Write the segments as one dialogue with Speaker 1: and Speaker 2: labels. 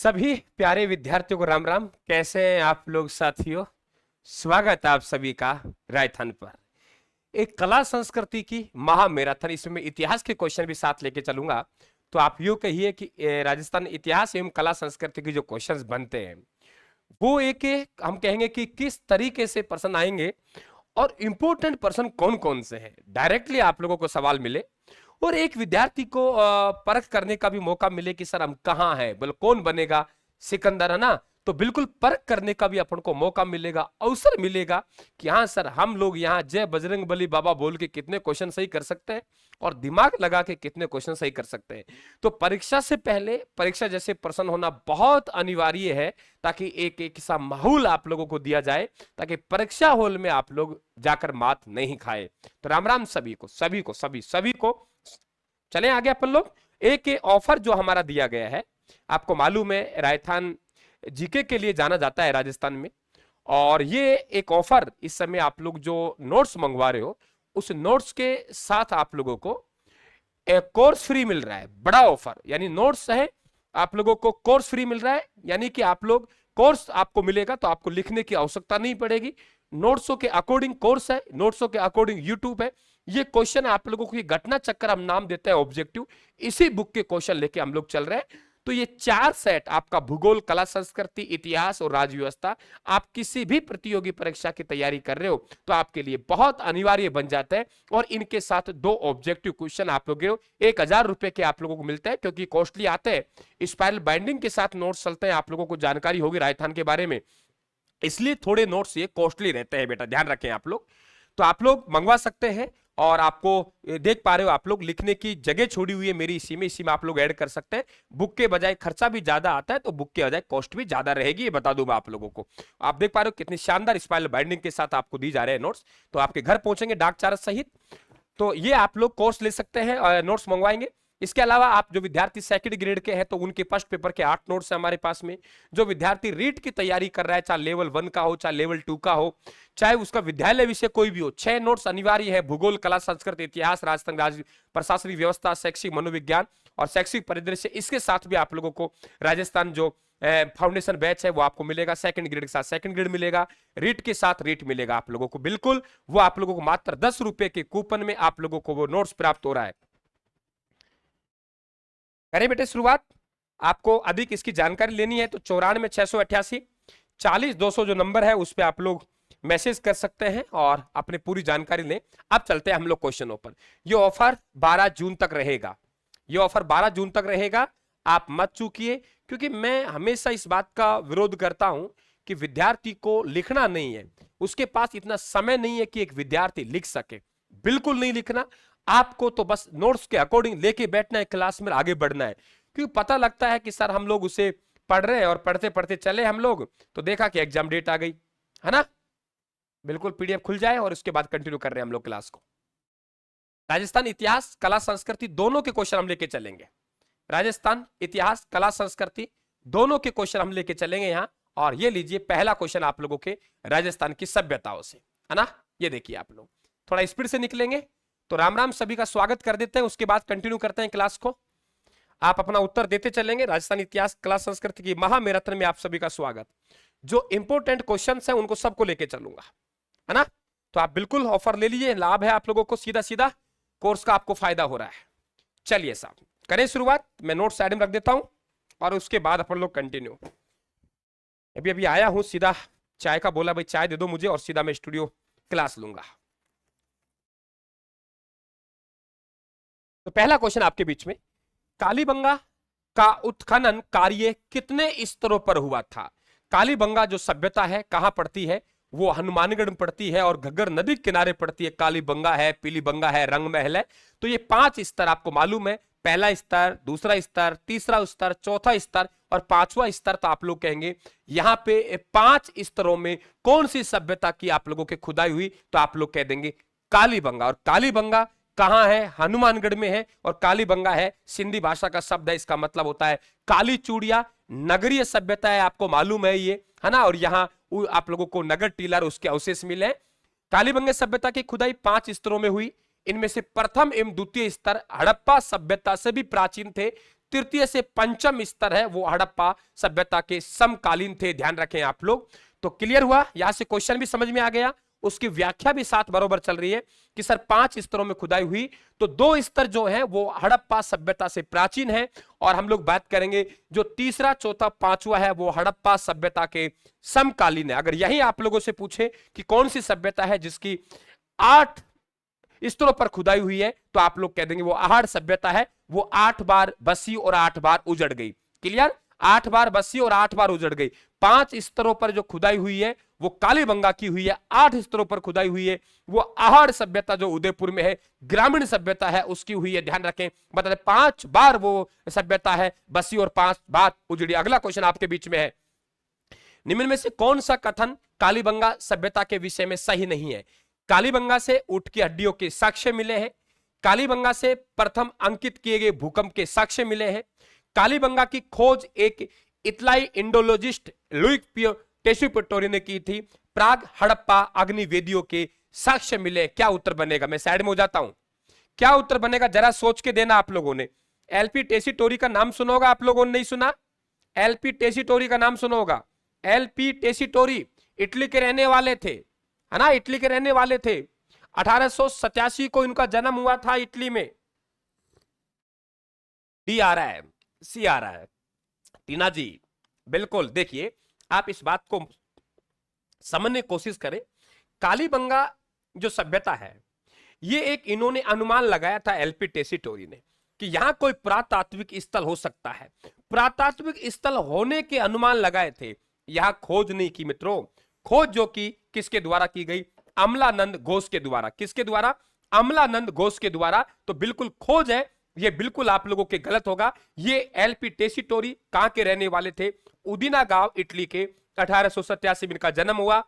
Speaker 1: सभी प्यारे विद्यार्थियों को राम राम। कैसे हैं आप लोग साथियों? स्वागत है आप सभी का रायथन पर। एक कला संस्कृति की महा मैराथन, इसमें इतिहास के क्वेश्चन भी साथ लेके चलूंगा। तो आप यूं कहिए कि राजस्थान इतिहास एवं कला संस्कृति के जो क्वेश्चंस बनते हैं वो एक हम कहेंगे कि किस तरीके से प्रश्न आएंगे और इंपॉर्टेंट पर्सन कौन कौन से हैं, डायरेक्टली आप लोगों को सवाल मिले और एक विद्यार्थी को परख करने का भी मौका मिले कि सर हम कहाँ हैं, बोले कौन बनेगा सिकंदर, है ना। तो बिल्कुल परख करने का भी अपन को मौका मिलेगा, अवसर मिलेगा कि हाँ सर हम लोग यहाँ जय बजरंग बली बाबा बोल के कितने क्वेश्चन सही कर सकते हैं और दिमाग लगा के कितने क्वेश्चन सही कर सकते हैं। तो परीक्षा से पहले परीक्षा जैसे प्रश्न होना बहुत अनिवार्य है ताकि एक सा माहौल आप लोगों को दिया जाए ताकि परीक्षा हॉल में आप लोग जाकर मात नहीं खाए। तो राम राम सभी को सभी को। चले आगे अपन लोग। एक ऑफर जो हमारा दिया गया है, आपको मालूम है राजस्थान जीके के लिए जाना जाता है राजस्थान में, और ये एक ऑफर इस समय आप लोग जो नोट्स मंगवा रहे हो उस नोट्स के साथ आप लोगों को एक कोर्स फ्री मिल रहा है। बड़ा ऑफर, यानी नोट्स है आप लोगों को कोर्स फ्री मिल रहा है, यानी कि आप लोग कोर्स आपको मिलेगा तो आपको लिखने की आवश्यकता नहीं पड़ेगी। नोट्सों के अकॉर्डिंग कोर्स है, नोट्सों के अकॉर्डिंग यूट्यूब है। ये क्वेश्चन आप लोगों को, ये घटना चक्र हम नाम देते हैं ऑब्जेक्टिव, इसी बुक के क्वेश्चन लेके हम लोग चल रहे हैं। तो ये 4 सेट आपका भूगोल, कला संस्कृति, इतिहास और राज व्यवस्था, आप किसी भी प्रतियोगी परीक्षा की तैयारी कर रहे हो तो आपके लिए बहुत अनिवार्य बन जाता है। और इनके साथ 2 ऑब्जेक्टिव क्वेश्चन आप लोग 1000 रुपए के आप लोगों को मिलते हैं, क्योंकि कॉस्टली आते हैं। स्पाइरल बाइंडिंग के साथ नोट्स चलते हैं, आप लोगों को जानकारी होगी राजस्थान के बारे में, इसलिए थोड़े नोट्स ये कॉस्टली रहते हैं बेटा, ध्यान रखें आप लोग। तो आप लोग मंगवा सकते हैं और आपको देख पा रहे हो आप लोग लिखने की जगह छोड़ी हुई है मेरी, इसी में आप लोग ऐड कर सकते हैं। बुक के बजाय खर्चा भी ज्यादा आता है तो बुक के बजाय कॉस्ट भी ज्यादा रहेगी, ये बता दूं मैं आप लोगों को। आप देख पा रहे हो कितनी शानदार स्पाइरल बाइंडिंग के साथ आपको दी जा रहे हैं नोट्स, तो आपके घर पहुंचेंगे डाक चार्ज सहित। तो ये आप लोग कोर्स ले सकते हैं और नोट्स मंगवाएंगे। इसके अलावा आप जो विद्यार्थी सेकंड ग्रेड के हैं तो उनके फर्स्ट पेपर के 8 नोट्स हैं हमारे पास में। जो विद्यार्थी रीट की तैयारी कर रहा है, चाहे लेवल 1 का हो चाहे लेवल 2 का हो, चाहे उसका विद्यालय विषय कोई भी हो, 6 नोट्स अनिवार्य है। भूगोल, कला संस्कृति, इतिहास, राजस्थान राज्य प्रशासनिक व्यवस्था, शैक्षिक मनोविज्ञान और शैक्षिक परिदृश्य, इसके साथ भी आप लोगों को राजस्थान जो फाउंडेशन बैच है वो आपको मिलेगा। सेकंड ग्रेड के साथ सेकंड ग्रेड मिलेगा, रीट के साथ रीट मिलेगा आप लोगों को। बिल्कुल वो आप लोगों को मात्र 10 रुपए के कूपन में आप लोगों को वो नोट्स प्राप्त हो रहा है। करें बेटे शुरुआत। आपको अधिक इसकी जानकारी लेनी है तो 94 688 40 200 जो नंबर है उस पर आप लोग मैसेज कर सकते हैं और अपनी पूरी जानकारी लें। अब चलते हैं हम लोग क्वेश्चनों पर। ये ऑफर 12 जून तक रहेगा, ये ऑफर 12 जून तक रहेगा, आप मत चूकिए। क्योंकि मैं हमेशा इस बात का विरोध करता हूं कि विद्यार्थी को लिखना नहीं है, उसके पास इतना समय नहीं है कि एक विद्यार्थी लिख सके। बिल्कुल नहीं लिखना, आपको तो बस नोट्स के अकॉर्डिंग लेके बैठना है, क्लास में आगे बढ़ना है। क्योंकि पता लगता है कि सर हम लोग उसे पढ़ रहे हैं और पढ़ते पढ़ते चले हम लोग तो देखा कि एग्जाम डेट आ गई, है ना। बिल्कुल पीडीएफ खुल जाए और उसके बाद कंटिन्यू कर रहे हैं हम लोग क्लास को। राजस्थान इतिहास, कला संस्कृति दोनों के क्वेश्चन हम लेके चलेंगे। राजस्थान इतिहास, कला संस्कृति दोनों के क्वेश्चन हम लेके चलेंगे यहां। और ये लीजिए पहला क्वेश्चन आप लोगों के राजस्थान की सभ्यताओं से, है ना। ये देखिए आप लोग थोड़ा स्पीड से निकलेंगे। तो राम राम सभी का स्वागत कर देते हैं, उसके बाद कंटिन्यू करते हैं क्लास को। आप अपना उत्तर देते चलेंगे। राजस्थान इतिहास, कला संस्कृति की महा मैराथन में आप सभी का स्वागत। जो इंपोर्टेंट क्वेश्चंस हैं उनको सबको लेके चलूंगा, है ना। तो आप बिल्कुल ऑफर ले लीजिए, लाभ है आप लोगों को, सीधा सीधा कोर्स का आपको फायदा हो रहा है। चलिए साहब करें शुरुआत। मैं नोट साइड में रख देता हूं और उसके बाद अपन लोग कंटिन्यू। अभी आया हूं, सीधा चाय का बोला, भाई चाय दे दो मुझे, और सीधा मैं स्टूडियो क्लास लूंगा। तो पहला क्वेश्चन आपके बीच में, कालीबंगा का उत्खनन कार्य कितने स्तरों पर हुआ था? कालीबंगा जो सभ्यता है कहां पड़ती है? वो हनुमानगढ़ में पड़ती है और घग्गर नदी के किनारे पड़ती है। कालीबंगा है, पीलीबंगा है, रंगमहल है। तो ये 5 स्तर आपको मालूम है, पहला स्तर, दूसरा स्तर, तीसरा स्तर, चौथा स्तर और 5वां स्तर। तो आप लोग कहेंगे यहां पे 5 स्तरों में कौन सी सभ्यता की आप लोगों के खुदाई हुई? तो आप लोग कह देंगे कालीबंगा। और कालीबंगा कहां है? हनुमानगढ़ में है। और कालीबंगा है सिंधी भाषा का शब्द है, इसका मतलब होता है काली चूड़िया। नगरीय सभ्यता है, आपको मालूम है ये, है ना। और यहाँ आप लोगों को नगर टीलर उसके अवशेष मिले। कालीबंगा सभ्यता की खुदाई 5 स्तरों में हुई। इनमें से प्रथम एवं द्वितीय स्तर हड़प्पा सभ्यता से भी प्राचीन थे। तृतीय से पंचम स्तर है वो हड़प्पा सभ्यता के समकालीन थे। ध्यान रखें आप लोग। तो क्लियर हुआ, यहां से क्वेश्चन भी समझ में आ गया, उसकी व्याख्या भी साथ बरोबर चल रही है कि सर 5 स्तरों में खुदाई हुई, तो 2 स्तर जो है वो हड़प्पा सभ्यता से प्राचीन है, और हम लोग बात करेंगे जो तीसरा, चौथा, पांचवा है वो हड़प्पा सभ्यता के समकालीन है। अगर यही आप लोगों से पूछे कि कौन सी सभ्यता है जिसकी 8 स्तरों पर खुदाई हुई है, तो आप लोग कह देंगे वो आहड़ सभ्यता है। वो 8 बार बसी और 8 बार उजड़ गई। क्लियर, 8 बार बसी और 8 बार उजड़ गई। 5 स्तरों पर जो खुदाई हुई है वो कालीबंगा की हुई है। 8 स्तरों पर खुदाई हुई है वो आहड़ सभ्यता जो उदयपुर में है, ग्रामीण सभ्यता है, उसकी हुई है। ध्यान रखें, बता दें 5 बार वो सभ्यता है बसी और 5 बार उजड़ी। अगला क्वेश्चन आपके बीच में है, निम्न में से कौन सा कथन कालीबंगा सभ्यता के विषय में सही नहीं है? कालीबंगा से ऊंट की हड्डियों के साक्ष्य मिले हैं। कालीबंगा से प्रथम अंकित किए गए भूकंप के साक्ष्य मिले हैं। कालीबंगा की खोज एक इतालियाई इंडोलॉजिस्ट लुइक पियो टेस्टोरी ने की थी। प्राग हड़प्पा अग्निवेदियों के साक्ष्य मिले। क्या उत्तर बनेगा? मैं साइड में हो जाता हूं। क्या उत्तर बनेगा जरा सोच के देना आप लोगों ने। एलपी टेस्टोरी का नाम सुना होगा आप लोगों ने, नहीं सुना? एलपी टेस्टोरी का नाम सुना होगा। एलपी टेस्टोरी इटली के रहने वाले थे, है ना, इटली के रहने वाले थे। 1887 को इनका जन्म हुआ था इटली में। डी आ रहा है, सी आ रहा है, टीना जी बिल्कुल। देखिए आप इस बात को समझने की कोशिश करें। कालीबंगा जो सभ्यता है ये एक इन्होंने अनुमान लगाया था एलपी टेस्टोरी ने कि यहां कोई पुरातात्विक स्थल हो सकता है। पुरातात्विक स्थल होने के अनुमान लगाए थे, यहां खोज नहीं की मित्रों। खोज जो की किसके द्वारा की गई? अमलानंद घोष के द्वारा। किसके द्वारा? अमलानंद घोष के द्वारा। तो बिल्कुल खोज है ये, बिल्कुल आप लोगों के गलत होगा। ये एलपी टेस्टोरी कहां के रहने वाले थे? उदीना गांव इटली के। 1887 में इनका जन्म हुआ।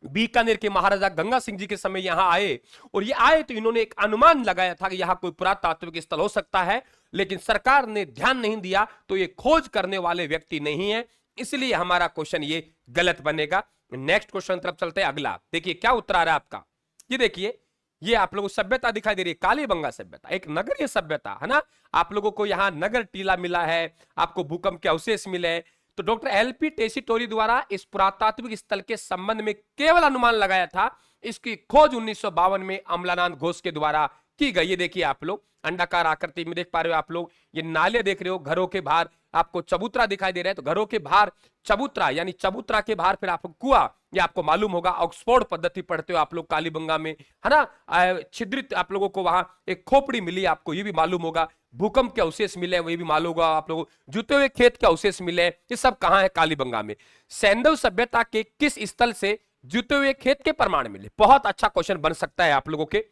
Speaker 1: बीकानेर के महाराजा गंगा सिंह जी के समय यहां आए, और ये आए तो इन्होंने एक अनुमान लगाया था कि यहां कोई पुरातात्विक स्थल हो सकता है, लेकिन सरकार ने ध्यान नहीं दिया, तो ये खोज करने वाले व्यक्ति नहीं है, इसलिए हमारा क्वेश्चन ये गलत बनेगा। नेक्स्ट क्वेश्चन तरफ चलते हैं। अगला देखिए क्या उत्तर आ रहा है आपका। ये देखिए, ये आप लोगों को सभ्यता दिखाई दे रही है, कालीबंगा सभ्यता, एक नगरीय सभ्यता है ना। आप लोगों को यहाँ नगर टीला मिला है, आपको भूकंप के अवशेष मिले हैं। तो डॉक्टर एलपी टेस्टोरी द्वारा इस पुरातात्विक स्थल के संबंध में केवल अनुमान लगाया था। इसकी खोज 1952 में अमलानंद घोष के द्वारा की गई। ये देखिए आप लोग अंडाकार आकृति में देख पा रहे हो आप लोग, ये नाले देख रहे हो, घरों के बाहर आपको चबूतरा दिखाई दे रहा है, तो घरों के बाहर चबूतरा, यानी चबूतरा के बाहर फिर आपको कुआं, ये आपको मालूम होगा। ऑक्सफोर्ड पद्धति पढ़ते हो आप लोग कालीबंगा में, है ना। छिद्रित आप लोगों को वहां एक खोपड़ी मिली, आपको ये भी मालूम होगा। भूकंप के अवशेष मिले, वो भी मालूम होगा आप लोगों। जुते हुए खेत के अवशेष मिले, ये सब कहां है? कालीबंगा में। सैंधव सभ्यता के किस स्थल से जुते हुए खेत के प्रमाण मिले? बहुत अच्छा क्वेश्चन बन सकता है आप लोगों के।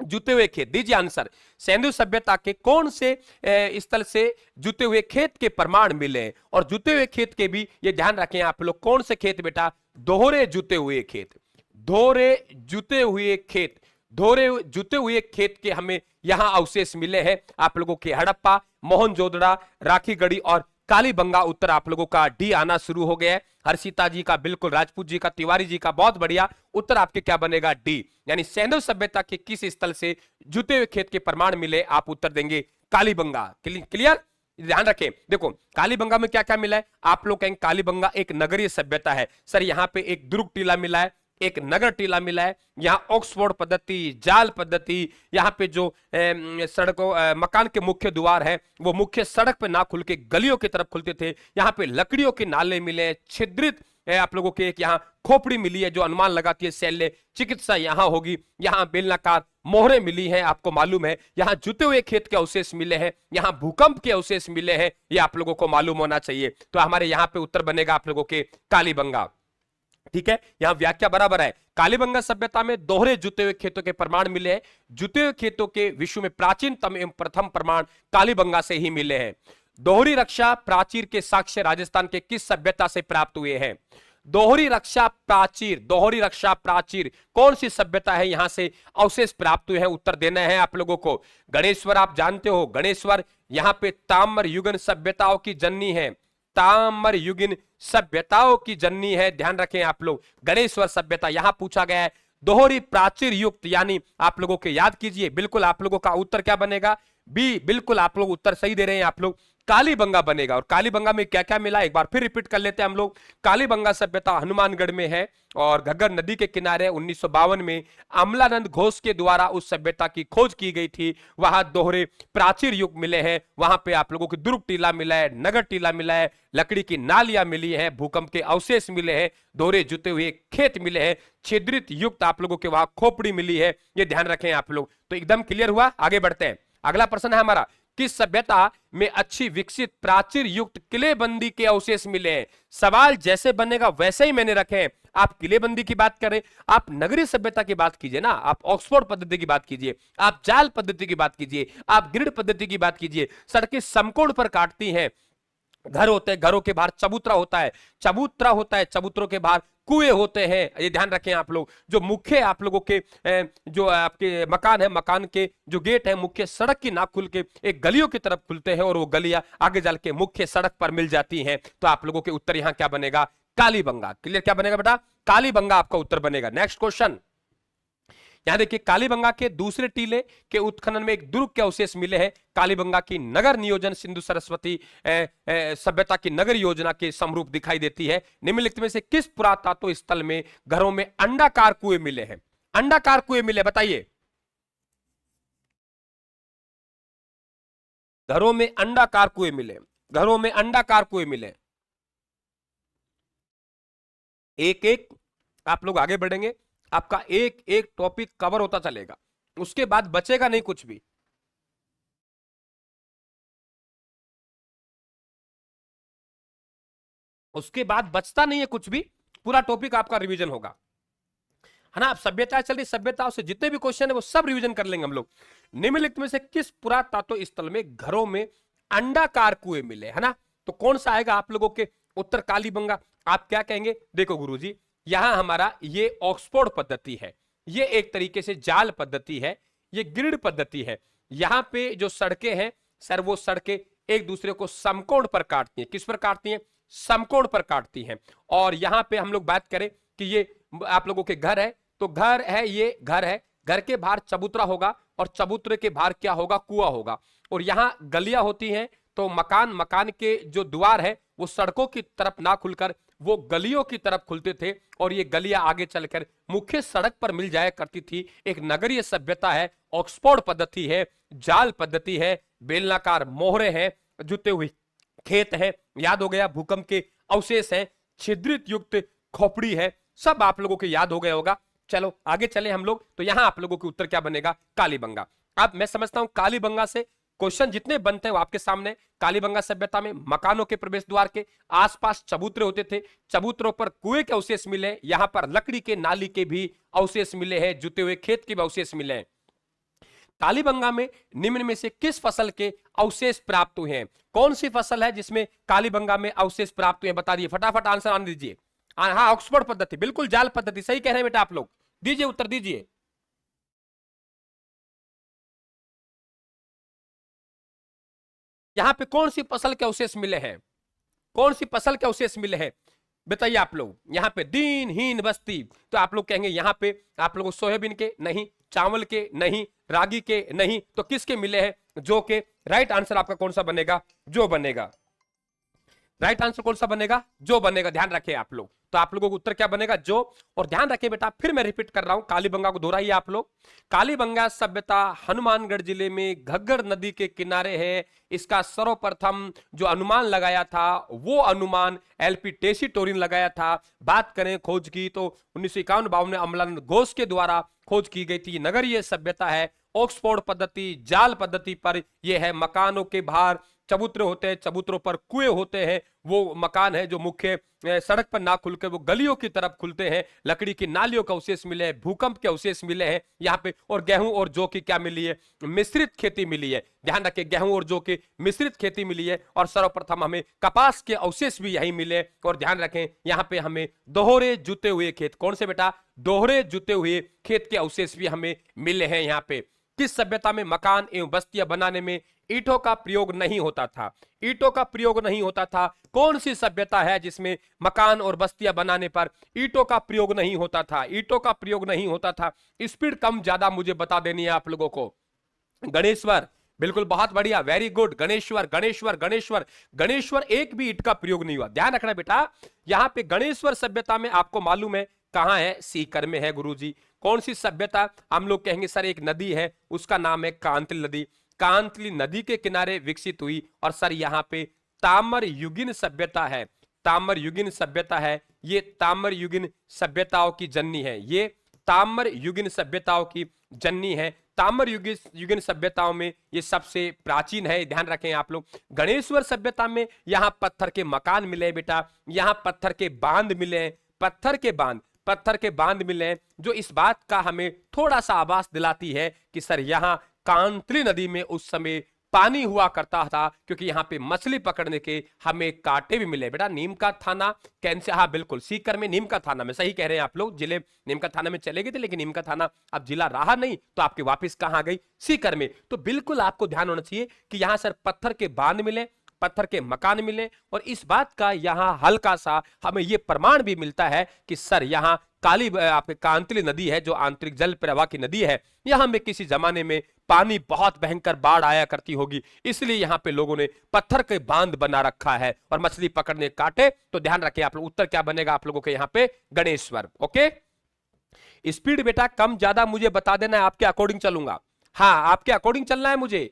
Speaker 1: जुते हुए खेत, दीजिए आंसर। सैंधव सभ्यता के कौन से स्थल से जुते हुए खेत के प्रमाण मिले? और जुते हुए खेत के भी ये ध्यान रखें आप लोग, कौन से खेत बेटा? दोहरे जुते हुए खेत, दोहरे जुते हुए खेत, दोहरे जुते हुए खेत के हमें यहां अवशेष मिले हैं आप लोगों के। हड़प्पा, मोहनजोदड़ो, राखीगढ़ी और कालीबंगा। उत्तर आप लोगों का डी आना शुरू हो गया है। हर्षिता जी का बिल्कुल, राजपूत जी का, तिवारी जी का, बहुत बढ़िया। उत्तर आपके क्या बनेगा? डी, यानी सैंधव सभ्यता के किस स्थल से जुते हुए खेत के प्रमाण मिले? आप उत्तर देंगे कालीबंगा। क्लियर, ध्यान रखें। देखो कालीबंगा में क्या क्या मिला है, आप लोग कहेंगे कालीबंगा एक नगरीय सभ्यता है। सर यहाँ पे एक दुर्ग टीला मिला है, एक नगर टीला मिला है, यहाँ ऑक्सफोर्ड पद्धति, जाल पद्धति, यहाँ पे जो सड़कों मकान के मुख्य द्वार है वो मुख्य सड़क पे ना खुल के गलियों की तरफ खुलते थे। यहाँ पे लकड़ियों के नाले मिले, छिद्रित आप लोगों के एक यहाँ खोपड़ी मिली है जो अनुमान लगाती है शल्य चिकित्सा यहाँ होगी। यहाँ बेलनाकार मोहरें मिली हैं, आपको मालूम है। यहाँ जुते हुए खेत के अवशेष मिले हैं, यहाँ भूकंप के अवशेष मिले हैं, ये आप लोगों को मालूम होना चाहिए। तो हमारे यहाँ पे उत्तर बनेगा आप लोगों के कालीबंगा। ठीक है, यहां व्याख्या बराबर है। कालीबंगा सभ्यता में दोहरे जुते हुए खेतों के प्रमाण मिले हैं। जुते हुए खेतों के विश्व में प्राचीनतम एवं प्रथम प्रमाण कालीबंगा से ही मिले हैं। दोहरी रक्षा प्राचीर के साक्ष्य राजस्थान के किस सभ्यता से प्राप्त हुए हैं? दोहरी रक्षा प्राचीर, दोहरी रक्षा प्राचीर कौन सी सभ्यता है यहां से अवशेष प्राप्त हुए हैं? उत्तर देना है आप लोगों को। गणेश्वर आप जानते हो, गणेश्वर यहां पे ताम्र युगन सभ्यताओं की जननी है, ताम्र युगीन सभ्यताओं की जननी है। ध्यान रखें आप लोग, गणेश्वर सभ्यता। यहां पूछा गया है दोहरी प्राचीर युक्त, यानी आप लोगों के याद कीजिए, बिल्कुल आप लोगों का उत्तर क्या बनेगा, बी। बिल्कुल आप लोग उत्तर सही दे रहे हैं आप लोग, कालीबंगा बनेगा। और कालीबंगा में क्या क्या मिला, एक बार फिर रिपीट कर लेते हैं हम लोग। कालीबंगा सभ्यता हनुमानगढ़ में है और घग्गर नदी के किनारे 1952 में अमलानंद घोष के द्वारा उस सभ्यता की खोज की गई थी। वहां दोहरे प्राचीर युग मिले हैं, वहां पे आप लोगों को दुर्ग टीला मिला है, नगर टीला मिला है, लकड़ी की नालियां मिली है, भूकंप के अवशेष मिले हैं, दोहरे जुते हुए खेत मिले हैं, छिद्रित युक्त आप लोगों के वहां खोपड़ी मिली है। ये ध्यान रखें आप लोग। तो एकदम क्लियर हुआ, आगे बढ़ते हैं। अगला प्रश्न है हमारा, किस सभ्यता में अच्छी विकसित प्राचीर युक्त किलेबंदी के अवशेष मिले हैं। सवाल जैसे बनेगा वैसे ही मैंने रखे हैं। आप किलेबंदी की बात करें, आप नगरीय सभ्यता की बात कीजिए ना, आप ऑक्सफोर्ड पद्धति की बात कीजिए, आप जाल पद्धति की बात कीजिए, आप ग्रिड पद्धति की बात कीजिए। सड़कें समकोण पर काटती हैं, घर होते हैं, घरों के बाहर चबूतरा होता है, चबूतरा होता है, चबूतरों के बाहर कुएं होते हैं। ये ध्यान रखें आप लोग। जो मुख्य आप लोगों के जो आपके मकान है, मकान के जो गेट है मुख्य सड़क की ना खुल के एक गलियों की तरफ खुलते हैं और वो गलियां आगे चल के मुख्य सड़क पर मिल जाती हैं। तो आप लोगों के उत्तर यहां क्या बनेगा, कालीबंगा। क्लियर, क्या बनेगा बेटा, कालीबंगा आपका उत्तर बनेगा। नेक्स्ट क्वेश्चन, यहां देखिए, कालीबंगा के दूसरे टीले के उत्खनन में एक दुर्ग के अवशेष मिले हैं। कालीबंगा की नगर नियोजन सिंधु सरस्वती सभ्यता की नगर योजना के समरूप दिखाई देती है। निम्नलिखित में से किस पुरातत्व स्थल में घरों में अंडाकार कुएं मिले हैं। अंडाकार कुएं मिले, बताइए। घरों में अंडाकार कुएं मिले, घरों में अंडाकार कुएं मिले। एक एक आप लोग आगे बढ़ेंगे, आपका एक एक टॉपिक कवर होता चलेगा, उसके बाद बचेगा नहीं कुछ भी। उसके बाद बचता नहीं है कुछ भी, पूरा टॉपिक आपका रिवीजन होगा, है ना। आप सभ्यता चल रही, सभ्यताओं से जितने भी क्वेश्चन है वो सब रिवीजन कर लेंगे हम लोग। निम्नलिखित में से किस पुरातत्व स्थल में घरों में अंडाकार कुएं मिले, है ना। तो कौन सा आएगा आप लोगों के उत्तर, कालीबंगा। आप क्या कहेंगे, देखो गुरुजी, यहां हमारा ये ऑक्सफोर्ड पद्धति है, ये एक तरीके से जाल पद्धति है, ये ग्रिड पद्धति है। यहां पे जो सड़कें हैं सर, वो सड़कें एक दूसरे को समकोण पर काटती हैं। किस पर काटती हैं, समकोण पर काटती हैं। और यहां पे हम लोग बात करें कि ये आप लोगों के घर है, तो घर है, ये घर है, घर के बाहर चबूतरा होगा और चबूतरे के बाहर क्या होगा, कुआं होगा। और यहां गलियां होती हैं, तो मकान, मकान के जो द्वार है वो सड़कों की तरफ ना खुलकर वो गलियों की तरफ खुलते थे और ये गलियां आगे चलकर मुख्य सड़क पर मिल जाया करती थी। एक नगरीय सभ्यता है, ऑक्सफोर्ड पद्धति है, जाल पद्धति है, बेलनाकार मोहरे हैं, जुते हुए खेत हैं, याद हो गया, भूकंप के अवशेष हैं, छिद्रित युक्त खोपड़ी है, सब आप लोगों को याद हो गया होगा। चलो आगे चले हम लोग। तो यहां आप लोगों के उत्तर क्या बनेगा, कालीबंगा। अब मैं समझता हूं कालीबंगा से क्वेश्चन जितने बनते हैं वो आपके सामने। कालीबंगा सभ्यता में मकानों के प्रवेश द्वार के आसपास चबूतरे होते थे, चबूतरों पर कुएं के अवशेष मिले, यहां पर लकड़ी के नाली के भी अवशेष मिले हैं, जुते हुए खेत के भी अवशेष मिले हैं। कालीबंगा में निम्न में से किस फसल के अवशेष प्राप्त हुए हैं। कौन सी फसल है जिसमें कालीबंगा में अवशेष प्राप्त हुए हैं, बता दिए फटाफट, आंसर आने दीजिए। हाँ, ऑक्सफोर्ड पद्धति, बिल्कुल जाल पद्धति, सही कह रहे हैं बेटा आप लोग, दीजिए उत्तर दीजिए। यहां पे कौन सी फसल के अवशेष मिले हैं, कौन सी फसल के अवशेष मिले हैं, बताइए आप लोग। यहां पे दीनहीन बस्ती, तो आप लोग कहेंगे यहां पे आप लोग सोयाबीन के नहीं, चावल के नहीं, रागी के नहीं, तो किसके मिले हैं, जो के। राइट आंसर आपका कौन सा बनेगा, जो बनेगा। राइट आंसर कौन सा बनेगा, जो बनेगा। ध्यान रखें आप लोग, तो आप लोगों को उत्तर क्या बनेगा, जो। और ध्यान रखें बेटा, फिर मैं रिपीट कर रहा हूं, कालीबंगा को दोहराइए आप लोग। कालीबंगा सभ्यता हनुमानगढ़ जिले में घग्गर नदी के किनारे है। इसका सर्वप्रथम जो अनुमान लगाया था वो अनुमान एलपी टेसीटोरिन लगाया था। बात करें खोज की तो 1951-52 में अमलानंद घोष के द्वारा खोज की गई थी। नगरीय सभ्यता है, ऑक्सफोर्ड पद्धति, जाल पद्धति पर यह है। मकानों के बाहर चबूतरे होते हैं, चबूतरों पर कुएं होते हैं, वो मकान है जो मुख्य सड़क पर ना खुलकर वो गलियों की तरफ खुलते हैं। लकड़ी की नालियों का अवशेष मिले हैं, भूकंप के अवशेष मिले हैं यहाँ पे। और गेहूं और जौ की क्या मिली है, मिश्रित खेती मिली है। ध्यान रखें, गेहूं और जौ की मिश्रित खेती मिली है। और सर्वप्रथम हमें कपास के अवशेष भी यही मिले। और ध्यान रखें यहाँ पे हमें दोहरे जुते हुए खेत, कौन से बेटा, दोहरे जुते हुए खेत के अवशेष भी हमें मिले हैं यहाँ पे। किस सभ्यता में मकान एवं बस्तियां बनाने में ईंटों का प्रयोग नहीं होता था? ईंटों का प्रयोग नहीं होता था। कौन सी सभ्यता है जिसमें मकान और बस्तियां बनाने पर ईंटों का प्रयोग नहीं होता था? ईंटों का प्रयोग नहीं होता था। स्पीड कम ज्यादा मुझे बता देनी है आप लोगों को। गणेश्वर, बिल्कुल, बहुत बढ़िया, वेरी गुड। गणेश्वर गणेश्वर गणेश्वर गणेश्वर, एक भी ईंट का प्रयोग नहीं हुआ। ध्यान रखना बेटा, यहां पे गणेश्वर सभ्यता में आपको मालूम है कहां है? सीकर में है गुरुजी। कौन सी सभ्यता? हम लोग कहेंगे सर एक नदी है, उसका नाम है कांतली नदी। कांतली नदी के किनारे विकसित हुई। और सर यहां पे ताम्र युगीन सभ्यता है। ताम्र युगीन सभ्यता है, ये ताम्र युगीन सभ्यताओं की जननी है। ये ताम्र युगीन सभ्यताओं की जननी है। ताम्र युगीन सभ्यताओं में ये सबसे प्राचीन है। ध्यान रखें आप लोग। गणेश्वर सभ्यता में यहां पत्थर के मकान मिले बेटा, यहां पत्थर के बांध मिले, पत्थर के बांध मिले, जो इस बात का हमें थोड़ा सा आभास दिलाती है कि सर यहां कांतली नदी में उस समय पानी हुआ करता था, क्योंकि यहां पे मछली पकड़ने के हमें कांटे भी मिले। बेटा नीम का थाना कैसे? हाँ बिल्कुल, सीकर में नीम का थाना में, सही कह रहे हैं आप लोग। जिले नीम का थाना में चले गए थे, लेकिन नीम का थाना अब जिला रहा नहीं, तो आपके वापस कहां गई? सीकर में। तो बिल्कुल आपको ध्यान होना चाहिए कि यहां सर पत्थर के बांध मिले, पत्थर के मकान मिले, और इस बात का यहां हल्का सा हमें यह प्रमाण भी मिलता है कि सर यहां काली आपके कांतली नदी है, जो आंतरिक जल प्रवाह की नदी है, यहां में किसी जमाने में पानी बहुत भयंकर बाढ़ आया करती होगी, इसलिए यहां पे लोगों ने पत्थर के बांध बना रखा है और मछली पकड़ने काटे। तो ध्यान रखें आप लोग, उत्तर क्या बनेगा आप लोगों के यहां पे? गणेश्वर। ओके, स्पीड बेटा कम ज्यादा मुझे बता देना है, आपके अकॉर्डिंग चलूंगा। हाँ, आपके अकॉर्डिंग चलना है मुझे।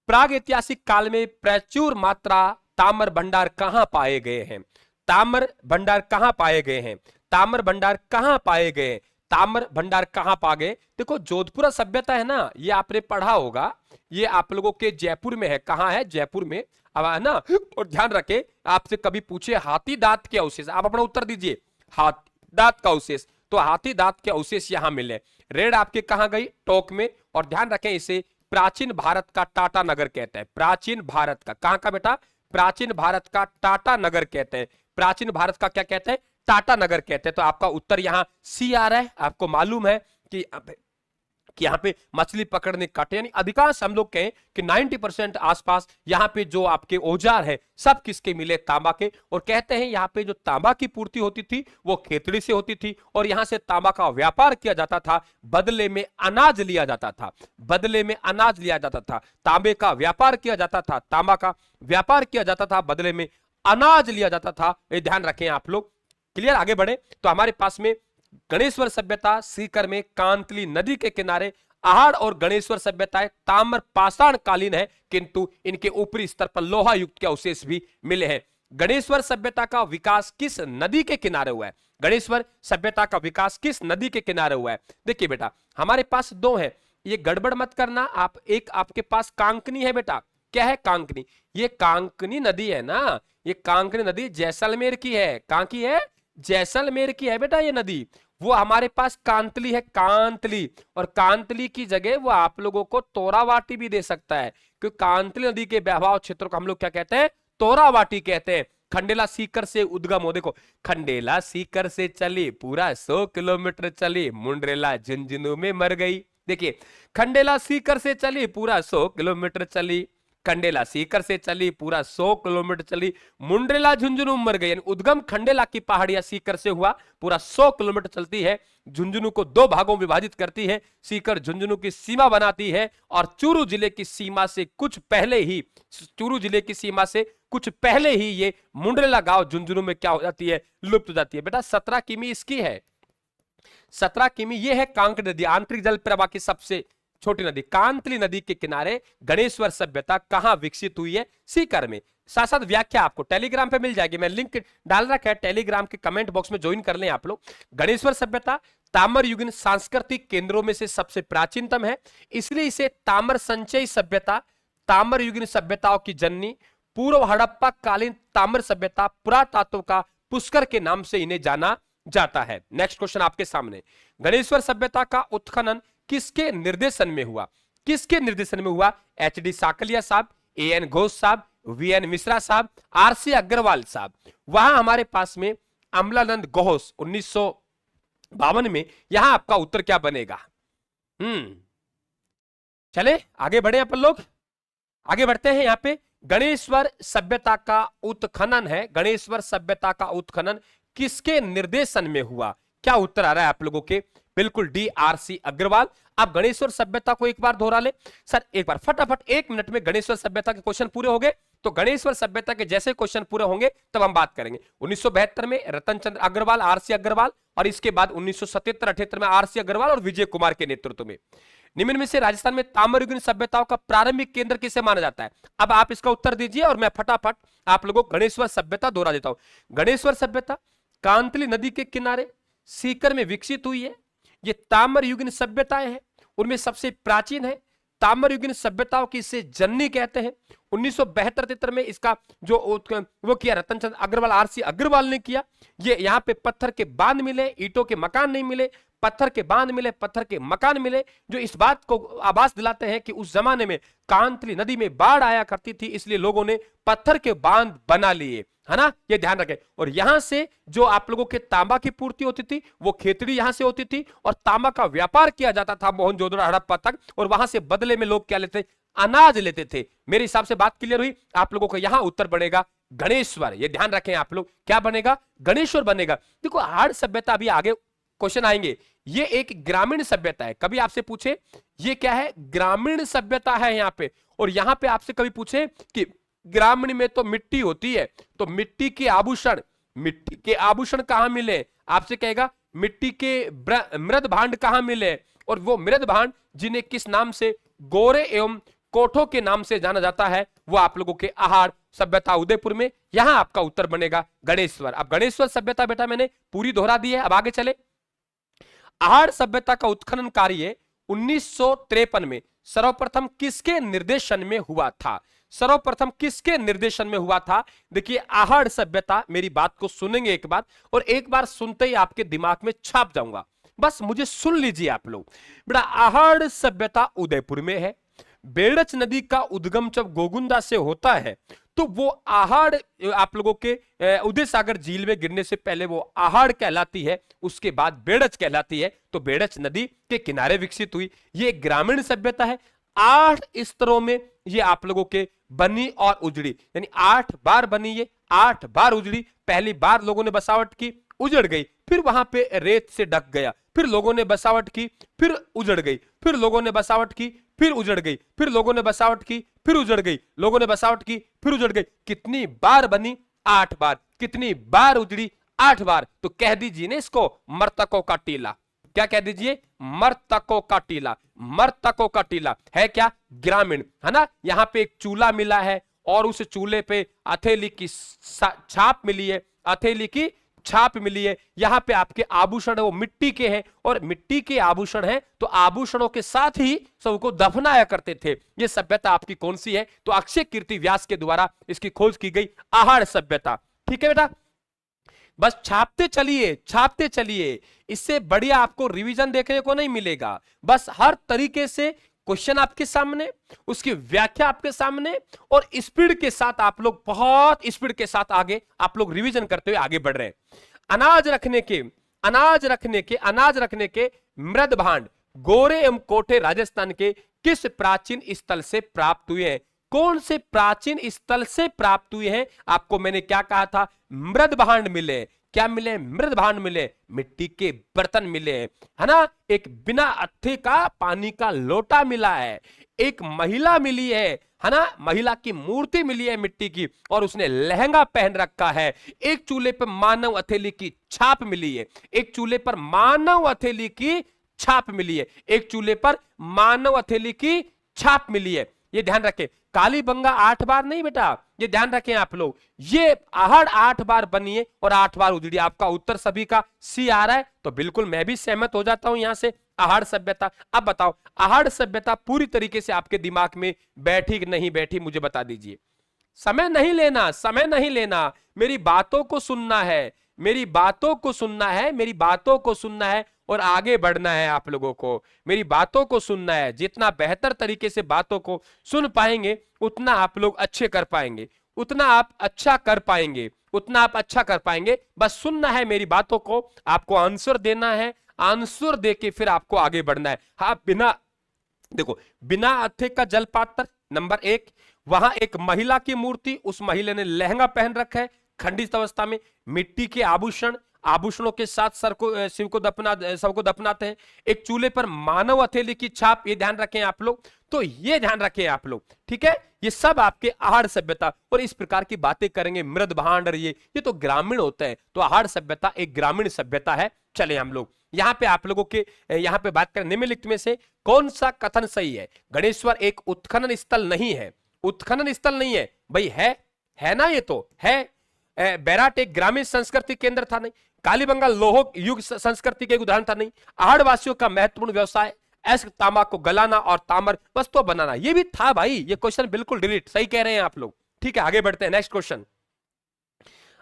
Speaker 1: प्राग ऐतिहासिक काल में प्रचुर मात्रा ताम्र भंडार कहां पाए गए हैं? ताम्र भंडार कहां पाए गए हैं? ताम्र भंडार कहां पाए गए? ताम्र भंडार कहां पा गए? देखो, जोधपुरा सभ्यता है ना, ये आपने पढ़ा होगा, ये आप लोगों के जयपुर में है। कहां है? जयपुर में, अब है ना। और ध्यान रखे, आपसे कभी पूछे हाथी दांत के अवशेष, आप अपना उत्तर दीजिए। हाथी दांत का अवशेष, तो हाथी दांत के अवशेष यहां मिले। रेड आपके कहां गई? टोंक में। और ध्यान रखें, इसे प्राचीन भारत का टाटा नगर कहते हैं। प्राचीन भारत का, कहां का बेटा? प्राचीन भारत का टाटा नगर कहते हैं। प्राचीन भारत का क्या कहते हैं? टाटा नगर कहते हैं। तो आपका उत्तर यहां सी आ रहा है। आपको मालूम है कि यहां पे मछली पकड़ने काटे, यानी अधिकांश हम लोग कहें कि 90% आसपास यहां पे जो आपके औजार है सब किसके मिले? तांबा के। और कहते हैं यहां पे जो तांबा की पूर्ति होती थी वो खेतड़ी से होती थी, और यहां से तांबा का व्यापार किया जाता था, बदले में अनाज लिया जाता था। बदले में अनाज लिया जाता था। तांबे का व्यापार किया जाता था, तांबा का व्यापार किया जाता था, बदले में अनाज लिया जाता था। ये ध्यान रखें आप लोग। क्लियर? आगे बढ़े तो हमारे पास में गणेश्वर सभ्यता सीकर में कांतली नदी के किनारे। आहड़ और गणेश्वर सभ्यताएं ताम्र पाषाण कालीन है, किंतु इनके ऊपरी स्तर पर लोहा युक्त के अवशेष भी मिले हैं। गणेश्वर सभ्यता का विकास किस नदी के किनारे हुआ है? गणेश्वर सभ्यता का विकास किस नदी के किनारे हुआ है? देखिए बेटा, हमारे पास दो है, ये गड़बड़ मत करना आप। एक आपके पास कांकनी है बेटा। क्या है? कांकनी। ये कांकनी नदी है ना, ये कांकनी नदी जैसलमेर की है। कहां की है? जैसलमेर की है बेटा ये नदी। वो हमारे पास कांतली है, कांतली। और कांतली की जगह वो आप लोगों को तोरावाटी भी दे सकता है, क्योंकि कांतली नदी के बहाव क्षेत्र को हम लोग क्या कहते हैं? तोरावाटी कहते हैं। खंडेला सीकर से उद्गम हो, देखो, खंडेला सीकर से चली पूरा 100 किलोमीटर चली, मुंड्रेला झुंझुनू में मर गई। देखिए, खंडेला सीकर से चली पूरा 100 किलोमीटर चली, खंडेला सीकर से चली पूरा 100 किलोमीटर चली, मुंड्रेला झुंझुनू मर गई। उद्गम खंडेला की पहाड़ियां सीकर से हुआ, पूरा 100 किलोमीटर चलती है, झुंझुनू को दो भागों में विभाजित करती है, सीकर झुंझुनू की सीमा बनाती है, और चूरू जिले की सीमा से कुछ पहले ही, चूरू जिले की सीमा से कुछ पहले ही ये मुंड्रेला गांव झुंझुनू में क्या हो जाती है? लुप्त हो जाती है। बेटा 17 किमी इसकी है, 17 किमी ये है कांकड़ी नदी, आंतरिक जल प्रवाह की सबसे छोटी नदी। कांतली नदी के किनारे गणेश्वर सभ्यता कहां विकसित हुई है? सीकर में। साथ साथ व्याख्या आपको टेलीग्राम पे मिल जाएगी, मैं लिंक डाल रखा है टेलीग्राम के कमेंट बॉक्स में, ज्वाइन कर लें आप लोग। गणेश्वर सभ्यता ताम्र युगीन सांस्कृतिक केंद्रों में से सबसे प्राचीनतम है, इसलिए इसे ताम्र संचयी सभ्यता, ताम्र युगीन सभ्यताओं की जननी, पूर्व हड़प्पा कालीन ताम्र सभ्यता, पुरातत्व का पुष्कर के नाम से इन्हें जाना जाता है। नेक्स्ट क्वेश्चन आपके सामने, गणेश्वर सभ्यता का उत्खनन किसके निर्देशन में हुआ? किसके निर्देशन में हुआ? एच.डी. साकलिया साहब, ए.एन. घोष साहब, वी.एन. मिश्रा साहब, आर.सी. अग्रवाल साहब। वहां हमारे पास में अमलानंद घोष 1952 में। यहां आपका उत्तर क्या बनेगा? चले आगे बढ़े अपन लोग, आगे बढ़ते हैं। यहाँ पे गणेश्वर सभ्यता का उत्खनन है। गणेश्वर सभ्यता का उत्खनन किसके निर्देशन में हुआ? क्या उत्तर आ रहा है आप लोगों के? बिल्कुल DRC अग्रवाल। आप गणेश्वर सभ्यता को एक बार दोहरा ले सर, एक बार फटाफट 1 मिनट में गणेश्वर सभ्यता के क्वेश्चन पूरे हो गए। तो गणेश्वर सभ्यता के जैसे क्वेश्चन पूरे होंगे तब हम बात करेंगे। 1972 में रतन चंद्र अग्रवाल, RC अग्रवाल, और इसके बाद 1977-78 में RC अग्रवाल और विजय कुमार के नेतृत्व में। निम्न में से राजस्थान में ताम्रयुगीन सभ्यताओं का प्रारंभिक केंद्र किसे माना जाता है? अब आप इसका उत्तर दीजिए और मैं फटाफट आप लोगों को गणेश्वर सभ्यता दोहरा देता हूं। गणेश्वर सभ्यता कांतली नदी के किनारे सीकर में विकसित हुई है। ये ताम्रयुगीन सभ्यताएं हैं, उनमें सबसे प्राचीन है। ताम्रयुगीन सभ्यताओं की इसे जननी कहते हैं। 1972-73 में इसका जो वो किया रतन चंद्र अग्रवाल, RC अग्रवाल ने किया। ये यहाँ पे पत्थर के बांध मिले, ईंटों के मकान नहीं मिले, पत्थर के बांध मिले, पत्थर के मकान मिले, जो इस बात को आभास दिलाते हैं कि उस जमाने में कांतली नदी में बाढ़ आया करती थी, इसलिए लोगों ने पत्थर के बांध बना लिए, है ना, ये ध्यान रखें। और यहां से जो आप लोगों के तांबा की पूर्ति होती थी वो खेतड़ी यहां से होती थी, और तांबा का व्यापार किया जाता था मोहनजोदड़ो हड़प्पा तक, और वहां से बदले में लोग क्या लेते थे? अनाज लेते थे। मेरे हिसाब से बात क्लियर हुई आप लोगों को? यहां उत्तर बनेगा गणेश्वर। ये ध्यान रखें आप लोग, क्या बनेगा? गणेश्वर बनेगा। देखो हाड़ सभ्यता अभी आगे क्वेश्चन आएंगे। ये एक ग्रामीण सभ्यता है। कभी आपसे पूछे ये क्या है? ग्रामीण सभ्यता है यहाँ पे। और यहाँ पे आपसे कभी पूछे कि ग्रामीण में तो मिट्टी होती है, तो मिट्टी के आभूषण, मिट्टी के आभूषण कहां मिले? आपसे कहेगा मिट्टी के मृद भांड कहां मिले? और वो मृद भांड जिन्हें किस नाम से, गोरे एवं कोठों के नाम से जाना जाता है, वो आप लोगों के आहार सभ्यता उदयपुर में। यहां आपका उत्तर बनेगा गणेश्वर। अब गणेश्वर सभ्यता बेटा मैंने पूरी दोहरा दी है। अब आगे चले। आहार सभ्यता का उत्खनन कार्य 1953 में सर्वप्रथम किसके निर्देशन में हुआ था? सर्वप्रथम किसके निर्देशन में हुआ था? देखिए आहार सभ्यता, मेरी बात को सुनेंगे एक बार, और एक बार सुनते ही आपके दिमाग में छाप जाऊंगा, बस मुझे सुन लीजिए आप लोग। बेटा आहार सभ्यता उदयपुर में है। बेड़च नदी का उद्गम जब गोगुंदा से होता है तो वो आहाड़ आप लोगों के उदय सागर झील में गिरने से पहले वो आहाड़ कहलाती है, उसके बाद बेड़च कहलाती है। तो बेड़च नदी के किनारे विकसित हुई। ये ग्रामीण सभ्यता है। 8 स्तरों में ये आप लोगों के बनी और उजड़ी, यानी 8 बार बनी, ये 8 बार उजड़ी। पहली बार लोगों ने बसावट की, उजड़ गई, फिर वहां पे रेत से ढक गया, फिर लोगों ने बसावट की, फिर उजड़ गई, फिर लोगों ने बसावट की, फिर उजड़ गई, फिर लोगों ने बसावट की, फिर उजड़ गई, लोगों ने बसावट की, फिर उजड़ गई। कितनी बार बनी? 8 बार। कितनी बार उजड़ी? 8 बार। तो कह दीजिए ना इसको मृतकों का टीला। क्या कह दीजिए? मृतकों का टीला। मृतकों का टीला है क्या? ग्रामीण, है ना। यहां पे एक चूल्हा मिला है और उस चूल्हे पे हथेली की छाप मिली है, हथेली की छाप मिली है। यहां पे आपके आभूषण है वो मिट्टी के हैं, और मिट्टी के आभूषण हैं तो आभूषणों के साथ ही सबको दफनाया करते थे। ये सभ्यता आपकी कौन सी है? तो अक्षय कीर्ति व्यास के द्वारा इसकी खोज की गई, आहाड़ सभ्यता। ठीक है बेटा, बस छापते चलिए, छापते चलिए, इससे बढ़िया आपको रिवीजन देखने को नहीं मिलेगा। बस हर तरीके से क्वेश्चन आपके सामने, उसकी व्याख्या आपके सामने, और स्पीड के साथ आप लोग, बहुत स्पीड के साथ आगे आप लोग रिवीजन करते हुए आगे बढ़ रहे हैं। अनाज रखने के मृद भांड गोरे एवं कोठे राजस्थान के किस प्राचीन स्थल से प्राप्त हुए हैं? कौन से प्राचीन स्थल से प्राप्त हुए हैं? आपको मैंने क्या कहा था? मृद भांड मिले। क्या मिले? मृद भांड मिले, मिट्टी के बर्तन मिले, है ना। एक बिना अत्थे का पानी का लोटा मिला है, एक महिला मिली है ना, महिला की मूर्ति मिली है मिट्टी की, और उसने लहंगा पहन रखा है। एक चूल्हे पर मानव हथेली की छाप मिली है, एक चूल्हे पर मानव हथेली की छाप मिली है, एक चूल्हे पर मानव हथेली की छाप मिली है। ये ध्यान रखें। कालीबंगा 8 बार नहीं बेटा, ये ध्यान रखें आप लोग। ये आहाड़ 8 बार बनी है और 8 बार उजड़ी। आपका उत्तर सभी का सी आ रहा है, तो बिल्कुल मैं भी सहमत हो जाता हूं यहां से। आहाड़ सभ्यता। अब बताओ आहाड़ सभ्यता पूरी तरीके से आपके दिमाग में बैठी कि नहीं बैठी, मुझे बता दीजिए। समय नहीं लेना, समय नहीं लेना, मेरी बातों को सुनना है, मेरी बातों को सुनना है, मेरी बातों को सुनना है और आगे बढ़ना है। आप लोगों को मेरी बातों को सुनना है। जितना बेहतर तरीके से बातों को सुन पाएंगे उतना आप लोग अच्छे कर पाएंगे, उतना आप अच्छा कर पाएंगे, उतना आप अच्छा कर पाएंगे। बस सुनना है मेरी बातों को, आपको आंसर देना है, आंसर देके फिर आपको आगे बढ़ना है। हाँ, बिना देखो, बिना अथे का जल पात्र नंबर 1। वहां एक महिला की मूर्ति, उस महिला ने लहंगा पहन रखा है खंडित अवस्था में। मिट्टी के आभूषण, आभूषणों के साथ सर को शिव को सबको दफनाते हैं। एक चूल्हे पर मानव हथेली की छाप, ये ध्यान रखें आप लोग, तो ये ध्यान रखें आप लोग, ठीक है। ये सब आपके आहार सभ्यता और इस प्रकार की बातें करेंगे, मृद भांड और ये तो ग्रामीण होता है, तो आहार सभ्यता एक ग्रामीण सभ्यता है। चले हम लोग यहां पे आप लोगों के यहां पे बात करें, निम्नलिखित में से कौन सा कथन सही है? गणेश्वर एक उत्खनन स्थल नहीं है। उत्खनन स्थल नहीं है भाई, है ना, ये तो है। बैराट एक ग्रामीण संस्कृति केंद्र था नहीं। कालीबंगा लोह युग संस्कृति के उदाहरण था नहीं। आहड़वासियों का महत्वपूर्ण व्यवसाय ऐसे तांबा को गलाना और ताम्र वस्तु बनाना, ये भी था भाई। ये क्वेश्चन बिल्कुल डिलीट, सही कह रहे हैं आप लोग, ठीक है। आगे बढ़ते हैं, नेक्स्ट क्वेश्चन।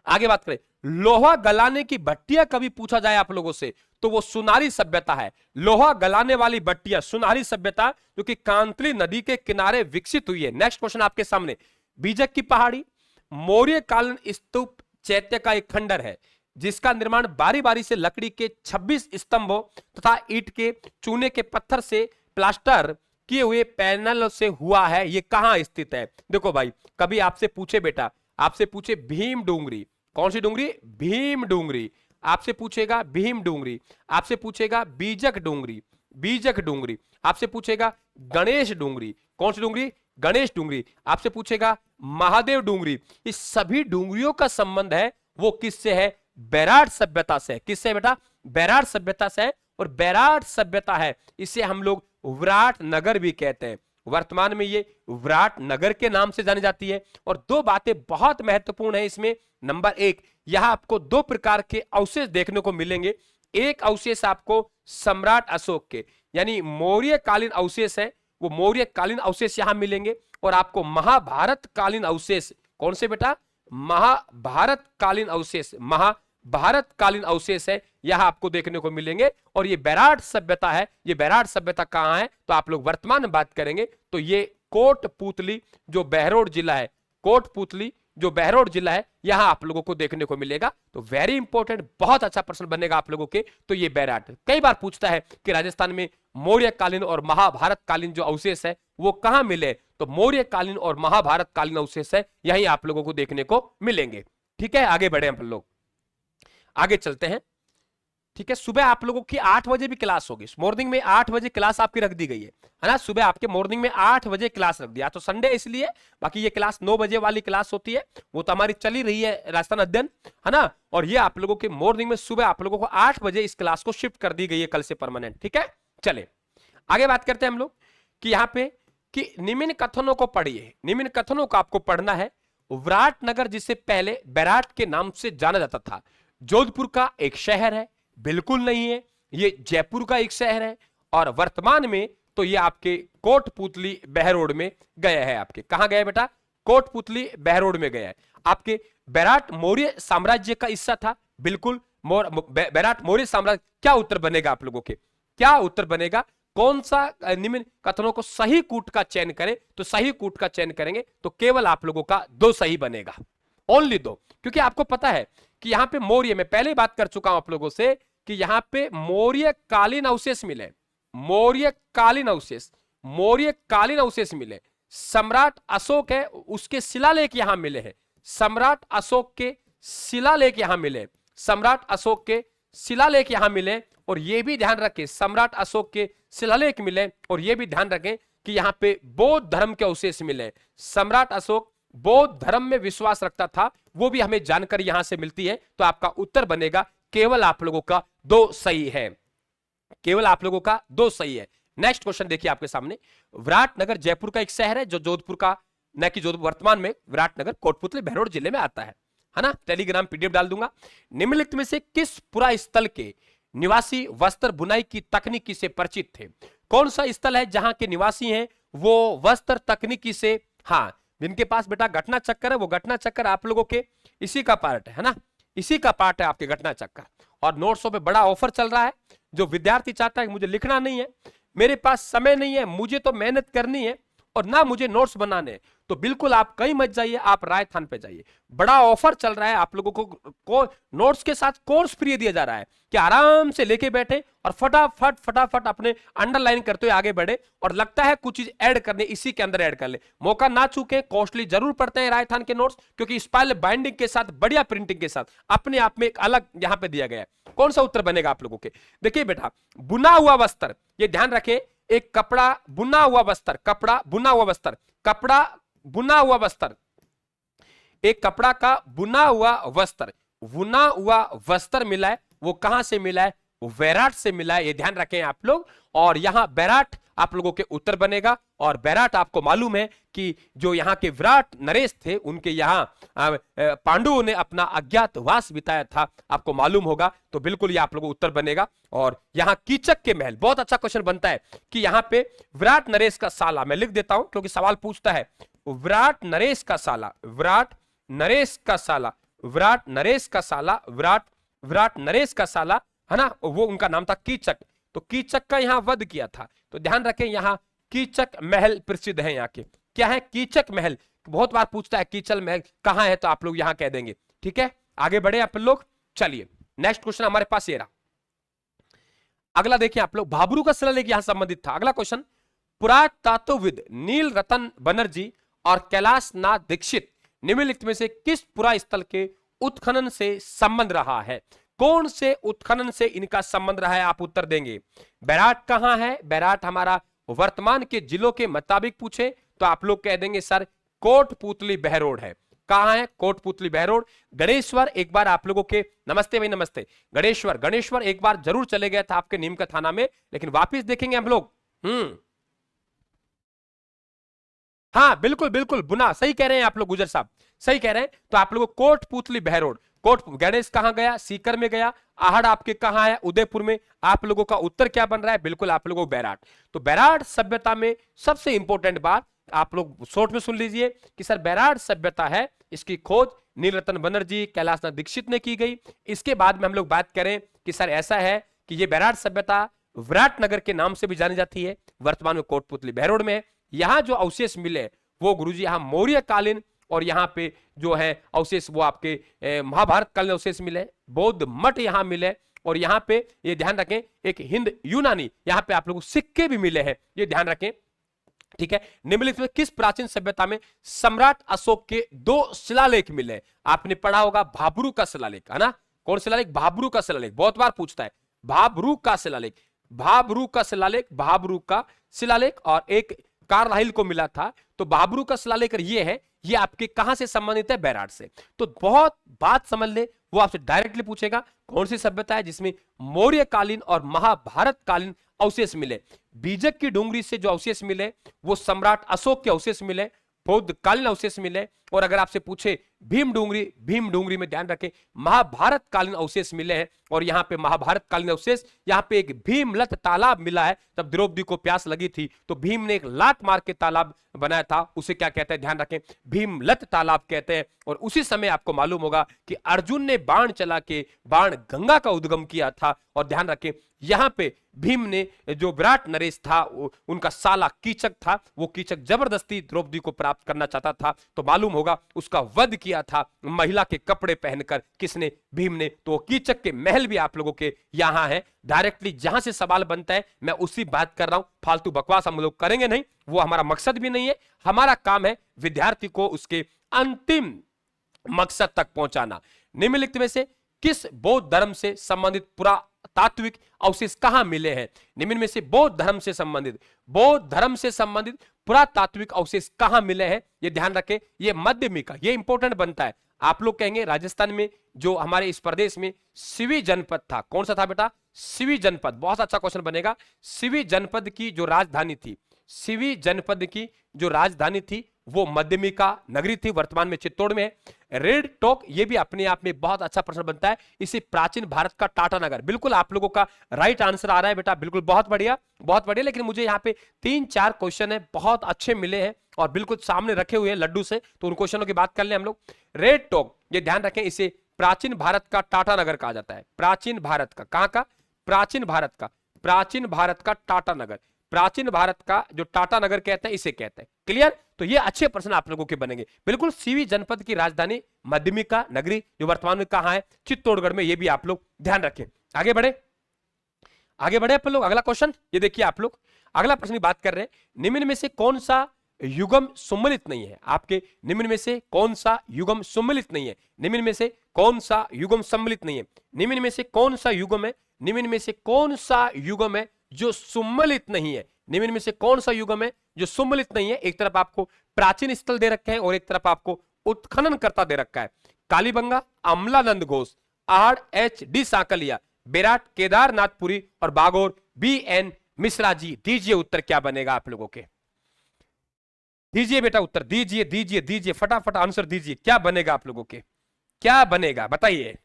Speaker 1: आगे बात करें, लोहा गलाने की भट्टियां कभी पूछा जाए आप लोगों से, तो वो सुनारी सभ्यता है। लोहा गलाने वाली भट्टियां, सुनारी सभ्यता, जो कि कांतली नदी के किनारे विकसित हुई है। नेक्स्ट क्वेश्चन आपके सामने, बीजक की पहाड़ी मौर्य कालीन स्तूप चैत्य का एक खंडर है जिसका निर्माण बारी बारी से लकड़ी के 26 स्तंभों तथा ईंट के चूने के पत्थर से प्लास्टर किए हुए पैनल से हुआ है। ये कहां स्थित है? देखो भाई, कभी आपसे पूछे बेटा, आपसे पूछे भीम डूंगरी, कौन सी डूंगरी? भीम डूंगरी। आपसे पूछेगा भीम डूंगरी, आपसे पूछेगा बीजक डूंगरी, बीजक डूंगरी। आपसे पूछेगा गणेश डूंगरी, कौन सी डूंगरी? गणेश डूंगरी। आपसे पूछेगा महादेव डूंगरी। इस सभी डूंगरियों का संबंध है वो किससे है? बैराट सभ्यता से। किससे बेटा? बैराट सभ्यता से। और बैराट सभ्यता है, इसे हम लोग विराट नगर भी कहते हैं। वर्तमान में ये विराट नगर के नाम से जानी जाती है। और दो बातें बहुत महत्वपूर्ण है इसमें। नंबर 1, यहां आपको दो प्रकार के अवशेष देखने को मिलेंगे। एक अवशेष आपको सम्राट अशोक के, यानी मौर्य कालीन अवशेष है, वो मौर्य कालीन अवशेष यहां मिलेंगे। और आपको महाभारत कालीन अवशेष, कौन से बेटा? महाभारत कालीन अवशेष, महाभारत कालीन अवशेष है, यहां आपको देखने को मिलेंगे। और ये बैराट सभ्यता है। ये बैराट सभ्यता कहां है? तो आप लोग वर्तमान में बात करेंगे तो ये कोटपूतली जो बहरोड जिला है, कोटपूतली जो बहरोड जिला है, यहां आप लोगों को देखने को मिलेगा। तो वेरी इंपॉर्टेंट, बहुत अच्छा प्रश्न बनेगा आप लोगों के। तो ये बैराट कई बार पूछता है कि राजस्थान में मौर्य कालीन और महाभारत कालीन जो अवशेष है वो कहां मिले, तो मौर्य कालीन और महाभारत कालीन अवशेष है, यही आप लोगों को देखने को मिलेंगे। ठीक है, आगे बढ़े हम लोग, आगे चलते हैं। ठीक है, सुबह आप लोगों की 8 बजे भी क्लास होगी। मॉर्निंग में 8 बजे क्लास आपकी रख दी गई है ना। सुबह आपके मॉर्निंग में 8 बजे क्लास रख दिया, तो संडे इसलिए, बाकी ये क्लास 9 बजे वाली क्लास होती है, वो तो हमारी चली रही है राजस्थान अध्ययन, है ना। और ये आप लोगों के मॉर्निंग में सुबह आप लोगों को 8 बजे इस क्लास को शिफ्ट कर दी गई है कल से परमानेंट। ठीक है, चले आगे बात करते हैं हम लोग कि यहाँ पे कि निम्न कथनों को पढ़िए। निम्न कथनों को आपको पढ़ना है। विराट नगर जिसे पहले बैराट के नाम से जाना जाता था, जोधपुर का एक शहर है? बिल्कुल नहीं है, ये जयपुर का एक शहर है। और वर्तमान में तो ये आपके कोटपूतली बहरोड में गया है। आपके कहां गया बेटा? कोटपूतली बहरोड में गया है। आपके बैराट मौर्य साम्राज्य का हिस्सा था? बिल्कुल, बैराट मौर्य साम्राज्य। क्या उत्तर बनेगा आप लोगों के? क्या उत्तर बनेगा? कौन सा निम्न कथनों को सही कूट का चयन करें, तो सही कूट का चयन करेंगे तो केवल आप लोगों का 2 सही बनेगा, ओनली 2। क्योंकि आपको पता है कि यहां पे मौर्य, में पहले बात कर चुका हूं आप लोगों से कि यहां पे मौर्य कालीन अवशेष मिले, मौर्य कालीन अवशेष, मौर्य कालीन अवशेष मिले। सम्राट अशोक है, उसके शिलालेख यहां मिले हैं। सम्राट अशोक के शिलालेख यहां मिले, सम्राट अशोक के शिलालेख यहां मिले। और यह भी ध्यान रखें, सम्राट अशोक के शिलालेख मिले। और यह भी ध्यान रखें कि यहां पे बौद्ध धर्म के अवशेष मिले। सम्राट अशोक बौद्ध धर्म में विश्वास रखता था, वो भी हमें जानकारी यहां से मिलती है। तो आपका उत्तर बनेगा, केवल आप लोगों का 2 सही है, केवल आप लोगों का 2 सही है। नेक्स्ट क्वेश्चन देखिए आपके सामने। विराटनगर जयपुर का एक शहर है जो जोधपुर का, न कि जोधपुर, वर्तमान में विराटनगर कोटपुतली बहरोड जिले में आता है ना। टेलीग्राम पीडीएफ डाल दूंगा। निम्नलिखित में से किस पुरा स्थल के निवासी वस्त्र बुनाई की तकनीकी से परिचित थे? कौन सा स्थल है जहां के निवासी हैं वो वस्त्र तकनीकी से, हाँ, जिनके पास बेटा घटना चक्कर है, वो घटना चक्कर आप लोगों के इसी का पार्ट है ना, इसी का पार्ट है आपके घटना चक्कर। और नोट्सों पे बड़ा ऑफर चल रहा है। जो विद्यार्थी चाहता है मुझे लिखना नहीं है, मेरे पास समय नहीं है, मुझे तो मेहनत करनी है और ना मुझे नोट्स बनाने, तो बिल्कुल आप कहीं मत जाइए, आप राजस्थान पे जाइए। बड़ा ऑफर चल रहा है, आप लोगों को नोट्स के साथ कोर्स फ्री दिया जा रहा है कि आराम से लेके बैठे और फटाफट फटाफट अपने अंडरलाइन करते हुए आगे बढ़े, और लगता है कुछ चीज ऐड करने, इसी के अंदर ऐड कर ले। मौका ना चूके, कॉस्टली जरूर पड़ते हैं राजस्थान के नोट्स, क्योंकि स्पाइरल बाइंडिंग के साथ, बढ़िया प्रिंटिंग के साथ अपने आप में एक अलग यहां पे दिया गया है। कौन सा उत्तर बनेगा आप लोगों के? देखिए बेटा, बुना हुआ वस्त्र, ये ध्यान रखे, एक कपड़ा बुना हुआ वस्त्र, कपड़ा बुना हुआ वस्त्र, कपड़ा बुना हुआ वस्त्र, एक कपड़ा का बुना हुआ वस्त्र, बुना हुआ वस्त्र मिला है, वो कहां से मिला है? वैराट से मिला है, ये ध्यान रखें आप लोग। और यहां बैराट आप लोगों के उत्तर बनेगा। और बैराट आपको मालूम है कि जो यहाँ के विराट नरेश थे, उनके यहाँ पांडवों ने अपना अज्ञातवास बिताया था, आपको मालूम होगा। तो बिल्कुल ये आप लोगों को उत्तर बनेगा। और यहाँ कीचक के महल, बहुत अच्छा क्वेश्चन बनता है कि यहाँ पे विराट नरेश का साला, मैं लिख देता हूं क्योंकि सवाल पूछता है, विराट नरेश का साला, विराट नरेश का साला, विराट नरेश का साला, विराट नरेश का साला है ना, वो उनका नाम था कीचक। तो कीचक का यहां वध किया था। तो ध्यान रखें, यहां कीचक महल प्रसिद्ध है। यहाँ के क्या है? कीचक महल। बहुत बार पूछता है कीचक महल कहां है, तो आप लोग यहां कह देंगे। ठीक है, आगे बढ़े आप लोग। चलिए नेक्स्ट क्वेश्चन हमारे पास ये रहा। अगला देखिए आप लोग, भाबरू का शिलालेख यहां संबंधित था। अगला क्वेश्चन, पुरातत्वविद नील रतन बनर्जी और कैलाश नाथ दीक्षित निम्नलिखित में से किस पुरा स्थल के उत्खनन से संबंध रहा है? कौन से उत्खनन से इनका संबंध रहा है? आप उत्तर देंगे। बैराट कहां है? बैराट हमारा वर्तमान के जिलों के मुताबिक पूछे तो आप लोग कह देंगे सर कोटपुतली बहरोड है। कहां है? कोटपुतली बहरोड। गणेश्वर एक बार आप लोगों के, नमस्ते भाई नमस्ते, गणेश्वर एक बार जरूर चले गया था आपके नीम का थाना में, लेकिन वापिस देखेंगे हम लोग। हाँ बिल्कुल बिल्कुल, बुना, सही कह रहे हैं आप लोग, गुजर साहब सही कह रहे हैं। तो आप लोगों को कोटपुतली बहरोड, गणेश कहां गया? सीकर में गया। आहड़ आपके कहां है? उदयपुर में। आप लोगों का उत्तर क्या बन रहा है? बिल्कुल आप लोगों को बैराट। तो बैराट सभ्यता में सबसे इंपॉर्टेंट बात आप लोग शॉर्ट में सुन लीजिए कि सर बैराट सभ्यता है, इसकी खोज नीलरतन बनर्जी, कैलाशनाथ दीक्षित ने की गई। इसके बाद में हम लोग बात करें कि सर ऐसा है कि ये बैराट सभ्यता विराटनगर के नाम से भी जानी जाती है, वर्तमान में कोटपुतली बहरोड में है। यहां जो अवशेष मिले वो गुरुजी यहां मौर्य कालीन, और यहाँ पे जो है अवशेष वो आपके महाभारत कालीन अवशेष मिले, बौद्ध मठ यहाँ मिले, और यहाँ पे ये ध्यान रखें एक हिंद यूनानी, यहाँ पे आप लोगों को सिक्के भी मिले हैं, ये ध्यान रखें। ठीक है, निम्नलिखित में किस प्राचीन सभ्यता में सम्राट अशोक के 2 शिलालेख मिले? आपने पढ़ा होगा भाबरू का शिलालेख, है ना? कौन शिलालेख? भाबरू का शिलालेख, बहुत बार पूछता है। भाबरू का शिलालेख, भाबरू का शिलालेख, भाबरू का शिलालेख, और एक कार्लाइल को मिला था। तो भाबरू का शिलालेख ये है, ये आपके कहां से संबंधित है? बैराट से। तो बहुत बात समझ ले, वो आपसे डायरेक्टली पूछेगा कौन सी सभ्यता है जिसमें मौर्य कालीन और महाभारत कालीन अवशेष मिले। बीजक की डूंगरी से जो अवशेष मिले वो सम्राट अशोक के अवशेष मिले, बौद्ध कालीन अवशेष मिले। और अगर आपसे पूछे भीम डूंगरी में ध्यान रखें महाभारत कालीन अवशेष मिले हैं। और यहाँ पे महाभारत कालीन अवशेष, यहाँ पे एक भीमलत तालाब मिला है, तब द्रौपदी को प्यास लगी थी तो भीम ने एक लात मार के तालाब बनाया था, उसे क्या कहते हैं? ध्यान रखें, भीमलत तालाब कहते हैं। और उसी समय आपको मालूम होगा कि अर्जुन ने बाण चला के बाण गंगा का उद्गम किया था। और ध्यान रखें यहां पे भीम ने, जो विराट नरेश था उनका साला कीचक था, वो कीचक जबरदस्ती द्रौपदी को प्राप्त करना चाहता था, तो मालूम होगा उसका वध किया था महिला के कपड़े पहनकर। किसने? भीम ने। तो कीचक के महल भी आप लोगों के यहां है। डायरेक्टली जहां से सवाल बनता है मैं उसी बात कर रहा हूं, फालतू बकवास हम लोग करेंगे नहीं, वो हमारा मकसद भी नहीं है। हमारा काम है विद्यार्थी को उसके अंतिम मकसद तक पहुंचाना। निम्नलिखित में से किस बौद्ध धर्म से संबंधित पुरातात्विक अवशेष कहां मिले हैं? निम्न में से बौद्ध धर्म से संबंधित पुरातात्विक अवशेष कहां मिले हैं? ये ध्यान रखें, ये मध्यमिका, ये इंपॉर्टेंट बनता है। आप लोग कहेंगे राजस्थान में जो हमारे इस प्रदेश में सिवी जनपद था, कौन सा था बेटा? सिवी जनपद। बहुत अच्छा क्वेश्चन बनेगा। सिवी जनपद की जो राजधानी थी, सिवी जनपद की जो राजधानी थी वो मध्यमिका नगरी थी, वर्तमान में चित्तौड़ में है। रेड टॉक, ये भी अपने आप में बहुत अच्छा प्रश्न बनता है। इसे प्राचीन भारत का टाटा नगर, बिल्कुल आप लोगों का राइट आंसर आ रहा है बेटा, बिल्कुल बहुत बढ़िया बहुत बढ़िया। लेकिन मुझे यहाँ पे 3-4 क्वेश्चन है बहुत अच्छे मिले हैं और बिल्कुल सामने रखे हुए हैं लड्डू से, तो उन क्वेश्चनों की बात कर ले हम लोग। रेड टॉक, ये ध्यान रखें, इसे प्राचीन भारत का टाटा नगर कहा जाता है। प्राचीन भारत का, कहां का? प्राचीन भारत का टाटा नगर। प्राचीन भारत का जो टाटा नगर कहते हैं इसे कहते हैं। क्लियर? तो ये अच्छे प्रश्न आप लोगों के बनेंगे। बिल्कुल सीवी जनपद की राजधानी मध्यमिका नगरी जो वर्तमान में कहां है? चित्तौड़गढ़ में। ये भी आप लोग ध्यान रखें। आगे बढ़े, आगे बढ़े अपन लोग। अगला क्वेश्चन ये देखिए आप लोग, अगला प्रश्न की बात कर रहे हैं। निम्न में से कौन सा युग्म सम्मिलित नहीं है? आपके निम्न में से कौन सा युग्म सम्मिलित नहीं है? निम्न में से कौन सा युग्म सम्मिलित नहीं है? निम्न में से कौन सा युग्म है? निम्न में से कौन सा युग्म है जो सम्मिलित नहीं है? निम्न में से कौन सा युग्म है जो सम्मिलित नहीं है? एक तरफ आपको प्राचीन स्थल दे रखे हैं और एक तरफ आपको उत्खनन करता दे रखा है। कालीबंगा, अमलानंद घोष, RHD सांकलिया, बेराट केदारनाथपुरी और बागोर BN मिश्रा जी। दीजिए उत्तर क्या बनेगा आप लोगों के? दीजिए बेटा उत्तर, दीजिए दीजिए दीजिए, फटाफट आंसर दीजिए। क्या बनेगा आप लोगों के? क्या बनेगा बताइए।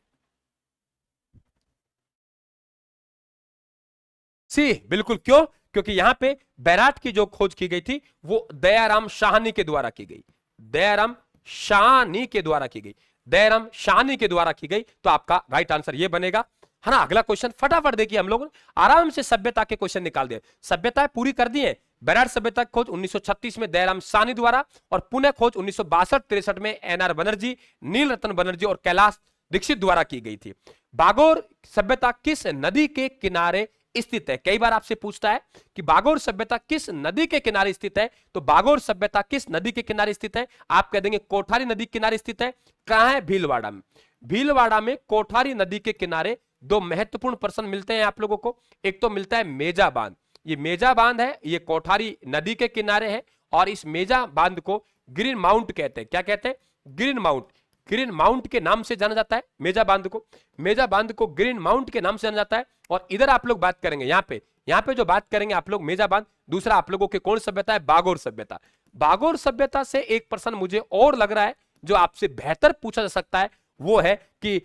Speaker 1: सी, बिल्कुल। क्यों? क्योंकि यहां पे बैराट की जो खोज की गई थी वो दयाराम शाहनी के द्वारा की गई। दयाराम शाहनी के द्वारा की गई। दयाराम शाहनी के द्वारा की गई। तो आपका राइट आंसर ये बनेगा, है ना। अगला क्वेश्चन फटाफट देखिए, हम लोग आराम से सभ्यता के क्वेश्चन निकाल दिए। सभ्यताएं पूरी कर दी है। बैराट सभ्यता की खोज 1936 में दयाराम साहनी द्वारा और पुनः खोज 1962-63 में NR बनर्जी, नील रतन बनर्जी और कैलाश दीक्षित द्वारा की गई थी। बागोर सभ्यता किस नदी के किनारे स्थित है? कई बार आपसे पूछता है कि बागोर सभ्यता किस नदी के किनारे स्थित है। तो बागोर सभ्यता किस नदी के किनारे स्थित है? आप कह देंगे कोठारी नदी के किनारे स्थित है। कहां है? भीलवाड़ा में। भीलवाड़ा में कोठारी नदी के किनारे दो महत्वपूर्ण प्रश्न मिलते हैं आप लोगों को। एक तो मिलता है मेजा बांध। ये मेजा बांध है, ये कोठारी नदी के किनारे है और इस मेजा बांध को ग्रीन माउंट कहते हैं। क्या कहते हैं? Green mount. ग्रीन माउंट के नाम से जाना जाता है मेजा बांध को। मेजा बांध को ग्रीन माउंट के नाम से जाना जाता है। और इधर आप लोग बात करेंगे यहाँ पे जो बात करेंगे आप लोग मेजा बांध। दूसरा आप लोगों के कौन सभ्यता है? बागोर सभ्यता। बागोर सभ्यता से एक प्रश्न मुझे और लग रहा है जो आपसे बेहतर पूछा जा सकता है, वो है कि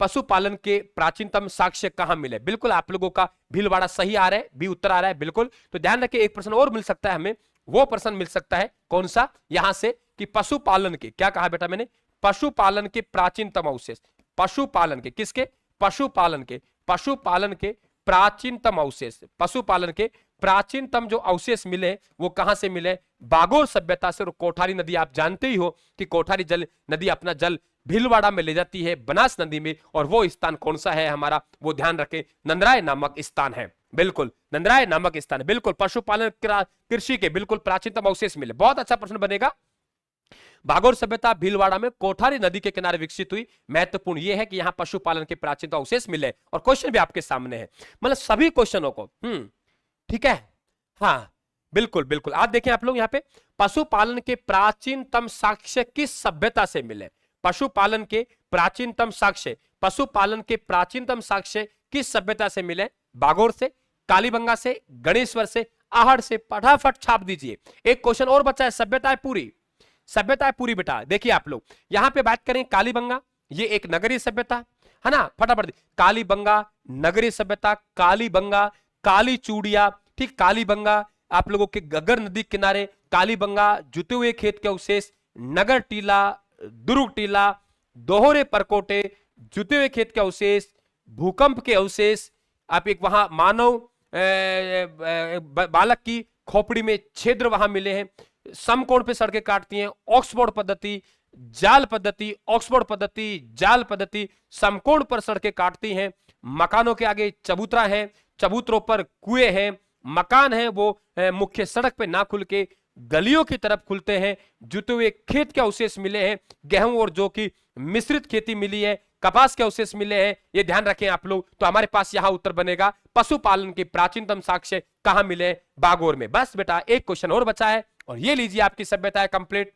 Speaker 1: पशुपालन के प्राचीनतम साक्ष्य कहां मिले। बिल्कुल आप लोगों का भीलवाड़ा सही आ रहा है, बी उत्तर आ रहा है। बिल्कुल, तो ध्यान रखिए एक प्रश्न और मिल सकता है हमें। वो प्रश्न मिल सकता है कौन सा? यहां से कि पशुपालन के, क्या कहा बेटा मैंने? पशुपालन के प्राचीनतम अवशेष। पशुपालन के किसके? पशुपालन के। पशुपालन के प्राचीनतम अवशेष। पशुपालन के प्राचीनतम जो अवशेष मिले वो कहां से मिले? बागोर सभ्यता से। और कोठारी नदी आप जानते ही हो कि कोठारी जल नदी अपना जल भीलवाड़ा में ले जाती है बनास नदी में। और वो स्थान कौन सा है हमारा? वो ध्यान रखें, नंदराय नामक स्थान है। बिल्कुल नंदराय नामक स्थान है। बिल्कुल पशुपालन कृषि के बिल्कुल प्राचीनतम अवशेष मिले। बहुत अच्छा प्रश्न बनेगा। बागोर सभ्यता भीलवाड़ा में कोठारी नदी के किनारे विकसित हुई। महत्वपूर्ण यह है कि यहां पशुपालन के प्राचीनतम अवशेष मिले। और क्वेश्चन भी आपके सामने है, मतलब सभी क्वेश्चनों को। ठीक है, हाँ बिल्कुल बिल्कुल। आप देखें आप लोग यहाँ पे, पशुपालन के प्राचीनतम साक्ष्य किस सभ्यता से मिले? पशुपालन के प्राचीनतम साक्ष्य, पशुपालन के प्राचीनतम साक्ष्य किस सभ्यता से मिले? बागोर से, कालीबंगा से, गणेश्वर से, आहड़ से। फटाफट छाप दीजिए। एक क्वेश्चन और बचा है, सभ्यताएं पूरी। सभ्यताएं पूरी बेटा। देखिए आप लोग यहां पे बात करें कालीबंगा, ये एक नगरीय सभ्यता है ना। फटाफट कालीबंगा नगरीय सभ्यता, कालीबंगा, काली चूड़िया, ठीक। कालीबंगा आप लोगों के गगर नदी किनारे, कालीबंगा, जुते हुए खेत के अवशेष, नगर टीला, दुर्ग टीला, दोहरे परकोटे, जुते हुए खेत के अवशेष, भूकंप के अवशेष। आप एक वहां मानव बालक की खोपड़ी में छिद्र वहां मिले हैं। समकोण पे सड़कें काटती हैं, ऑक्सफोर्ड पद्धति, जाल पद्धति, ऑक्सफोर्ड पद्धति, जाल पद्धति, समकोण पर सड़कें काटती हैं। मकानों के आगे चबूतरा है, चबूतरों पर कुएं हैं। मकान है वो मुख्य सड़क पे ना खुल के गलियों की तरफ खुलते हैं। जुते हुए खेत के अवशेष मिले हैं, गेहूं और जौ की मिश्रित खेती मिली है, कपास के अवशेष मिले हैं। ये ध्यान रखें आप लोग। तो हमारे पास यहां उत्तर बनेगा पशुपालन के प्राचीनतम साक्ष्य कहां मिले? बागोर में। बस बेटा एक क्वेश्चन और बचा है और ये लीजिए आपकी सभ्यता है कंप्लीट।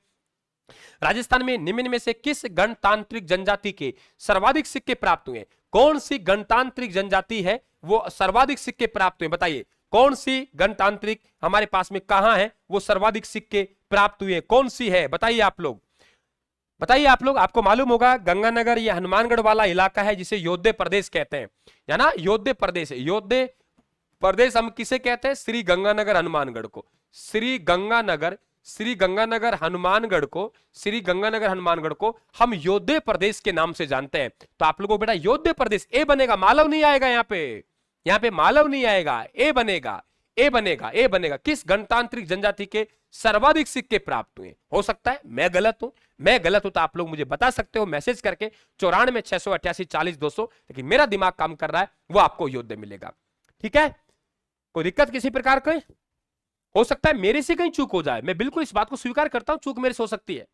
Speaker 1: राजस्थान में निम्न में से किस गणतांत्रिक जनजाति के सर्वाधिक सिक्के प्राप्त हुए? कौन सी गणतांत्रिक जनजाति है वो सर्वाधिक सिक्के प्राप्त हुए? बताइए कौन सी गणतांत्रिक हमारे पास में कहां है वो सर्वाधिक सिक्के प्राप्त हुए? कौन सी है बताइए आप लोग, बताइए आप लोग। आपको मालूम होगा गंगानगर या हनुमानगढ़ वाला इलाका है जिसे योद्धे प्रदेश कहते हैं, है ना। योद्धे प्रदेश, योद्धे प्रदेश हम किसे कहते हैं? श्री गंगानगर हनुमानगढ़ को। श्री गंगानगर हनुमानगढ़ को, श्री गंगानगर हनुमानगढ़ को हम योद्धे प्रदेश के नाम से जानते हैं। तो आप लोगों को बेटा योद्धे प्रदेश ए बनेगा, मालव नहीं आएगा यहाँ पे। यहाँ पे मालव नहीं आएगा, ए बनेगा। ए बनेगा, ए बनेगा। किस गणतांत्रिक जनजाति के सर्वाधिक सिक्के प्राप्त हुए? हो सकता है मैं गलत हूं, मैं गलत हूं तो आप लोग मुझे बता सकते हो मैसेज करके 94 688 40 200, लेकिन मेरा दिमाग काम कर रहा है, वो आपको योद्धा मिलेगा। ठीक है, कोई दिक्कत किसी प्रकार की? हो सकता है मेरे से कहीं चूक हो जाए, मैं बिल्कुल इस बात को स्वीकार करता हूं, चूक मेरे से हो सकती है,